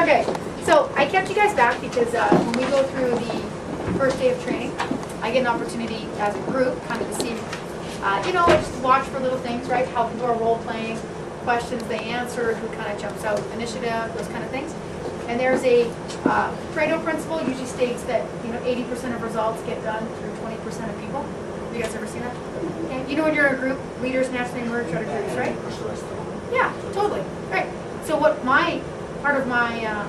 Okay, so I kept you guys back because when we go through the first day of training, I get an opportunity as a group kind of to see, just watch for little things, right? How people are role playing, questions they answer, who kind of jumps out with initiative, those kind of things. And there's a Pareto principle usually states that 80% of results get done through 20% of people. Have you guys ever seen that? Okay. When you're in a group, leaders naturally emerge out of groups, right? Yeah, totally. Right. So part of my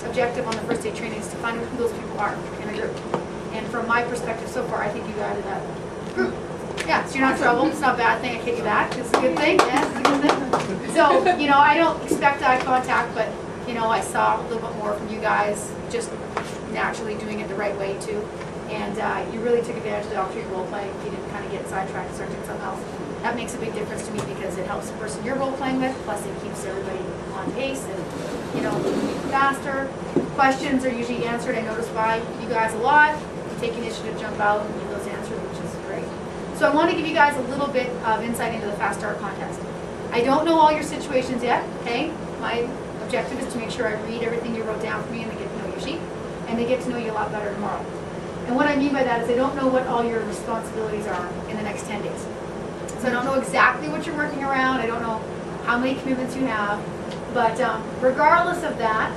objective on the first day training is to find out who those people are in a group. And from my perspective so far, I think you guys are that group. Yeah, so you're not in trouble. It's not a bad thing. I kick you back. It's a good thing. Yeah, it's a good thing. So, I don't expect eye contact, but, I saw a little bit more from you guys just naturally doing it the right way, too. And you really took advantage of the opportunity role playing. You didn't kind of get sidetracked and start doing something else. That makes a big difference to me because it helps the person you're role playing with, plus it keeps everybody on pace and, moving faster. Questions are usually answered, I notice, by you guys a lot. You take initiative, jump out, and give those answers, which is great. So I want to give you guys a little bit of insight into the Fast Start contest. I don't know all your situations yet, okay? My objective is to make sure I read everything you wrote down for me and to get to know your sheet, and to get to know you a lot better tomorrow. And what I mean by that is I don't know what all your responsibilities are in the next 10 days. So I don't know exactly what you're working around. I don't know how many commitments you have. But regardless of that,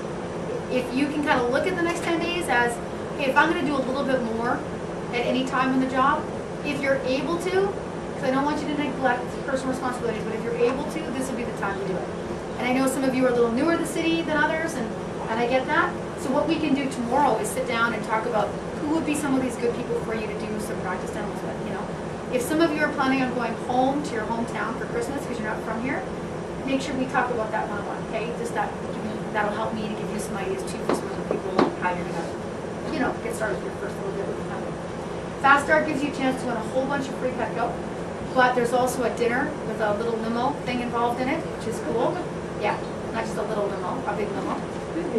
if you can kind of look at the next 10 days as, hey, if I'm going to do a little bit more at any time in the job, if you're able to, because I don't want you to neglect personal responsibilities, but if you're able to, this will be the time to do it. And I know some of you are a little newer to the city than others, and I get that. So what we can do tomorrow is sit down and talk about who would be some of these good people for you to do some practice demos with, If some of you are planning on going home to your hometown for Christmas because you're not from here, make sure we talk about that one-on-one, okay? Just that'll help me to give you some ideas too for some other people, how you're gonna, get started with your first little bit with the company. Fast Start gives you a chance to win a whole bunch of free Petco, but there's also a dinner with a little limo thing involved in it, which is cool. Yeah, not just a little limo, a big limo.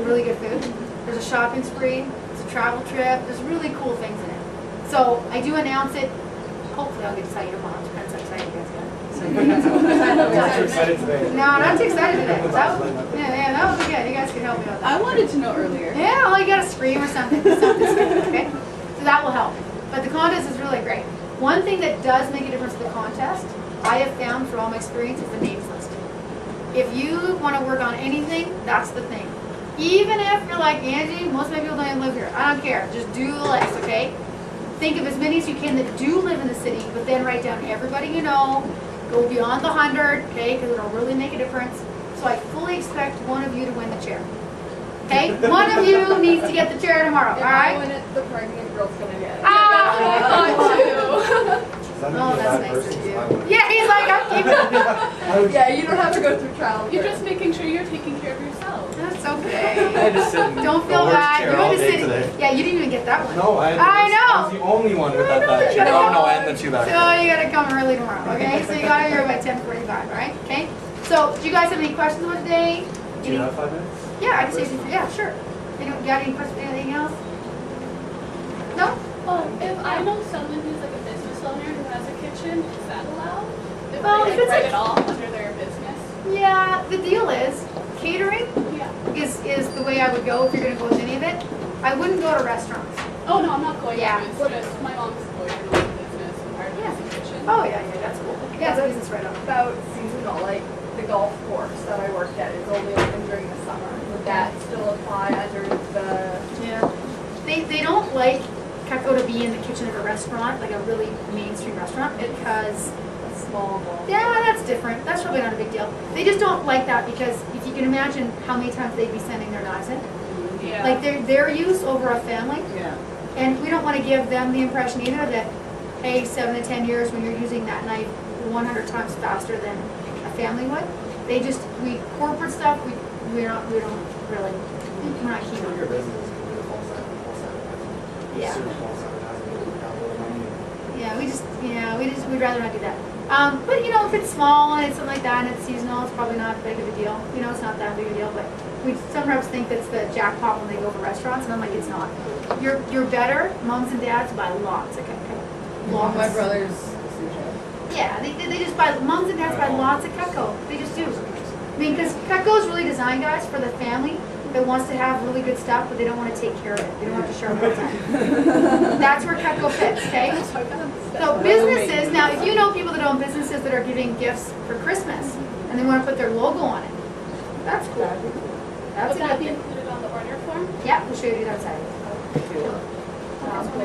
Really good food. There's a shopping spree. It's a travel trip. There's really cool things in it. So I do announce it. Hopefully I'll get to tell you tomorrow. Depends how excited you guys get. Not too excited today. No, not too excited today. That was good. You guys can help me with that. I wanted to know earlier. Yeah, well, you gotta scream or something. Okay? So that will help. But the contest is really great. One thing that does make a difference to the contest, I have found through all my experience, is the names list. If you want to work on anything, that's the thing. Even if you're like, Angie, most of my people don't even live here. I don't care. Just do the list, okay? Think of as many as you can that do live in the city, but then write down everybody you know. Go beyond the 100, okay, because it'll really make a difference. So I fully expect one of you to win the chair. Okay? One of you needs to get the chair tomorrow, all right? I win it, the pregnant girl's going to get it. Oh, that's nice of you. Yeah, he's like, I'm keeping it. Yeah, you don't have to go through trial. You're just making sure you're taking care of yourself. That's okay. I had to sit in Don't feel the worst bad. chair You're all going to day sit. today. Yeah, you didn't even get that one. No, I was the only one without that chair. Oh no, and the two back. So you gotta come early tomorrow, okay? So you gotta be here by 10:45, all right? Okay? So do you guys have any questions about today? Do you have 5 minutes? Yeah, I can say something. Yeah, sure. You got any questions? Anything else? No? If I know someone who's like a business owner who has a kitchen, is that allowed? If Well, they if it's write like- it off under their business? Yeah. The deal is catering Yeah. is the way I would go if you're gonna go with any of it. I wouldn't go to restaurants. Oh no, I'm not going Yeah. to. It's just my mom's lawyer who owns a business and part of it is a kitchen. Oh yeah, that's cool. Yeah, it's a business right on. About seasonal, like the golf course that I worked at is only open during the summer. Would that still apply under the? Yeah. They don't like Cutco to be in the kitchen of a restaurant, like a really mainstream restaurant, because Small ball. yeah, that's different. That's probably not a big deal. They just don't like that because if you can imagine how many times they'd be sending their knives in, Yeah. like their use over a family, Yeah. and we don't want to give them the impression either that, hey, 7 to 10 years when you're using that knife 100 times faster than a family would. We corporate stuff, we don't really, we're not keen on Your it. business is going to be a false advertising. Yeah. Super false advertising. Download money. We'd rather not do that. But if it's small and it's something like that and it's seasonal, it's probably not big of a deal. It's not that big a deal, but we sometimes think that's the jackpot when they go to restaurants, and I'm like, it's not. You're better, moms and dads buy lots of Cutco. Lots. My brother's a sous chef. Yeah, they just buy, moms and dads buy lots of Cutco. They just do. I mean, because Cutco is really designed, guys, for the family, that wants to have really good stuff, but they don't want to take care of it. They don't want to sharpen it time. That's where Cutco fits, okay? So businesses, now if you know people that own businesses that are giving gifts for Christmas and they want to put their logo on it, that's cool. That's Would a that good be thing. included on the order form? Yeah, we'll show you that outside.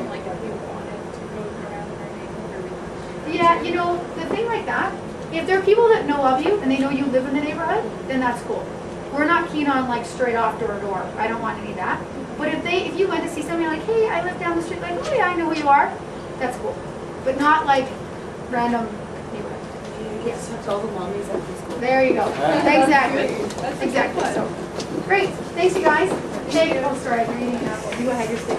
Like if you wanted to go around our neighborhood. Yeah, you know, the thing like that, if there are people that know of you and they know you live in the neighborhood, then that's cool. We're not keen on like straight off door to door. I don't want any of that. But if you went to see somebody like, hey, I live down the street, like, oh yeah, I know who you are, that's cool. But not like random neighborhood. Yes. Touch all the mommies at the school. There you go. Exactly. Exactly. So, great. Thanks, you guys. Hey, oh, sorry, you're eating an apple. You go ahead, you're sitting.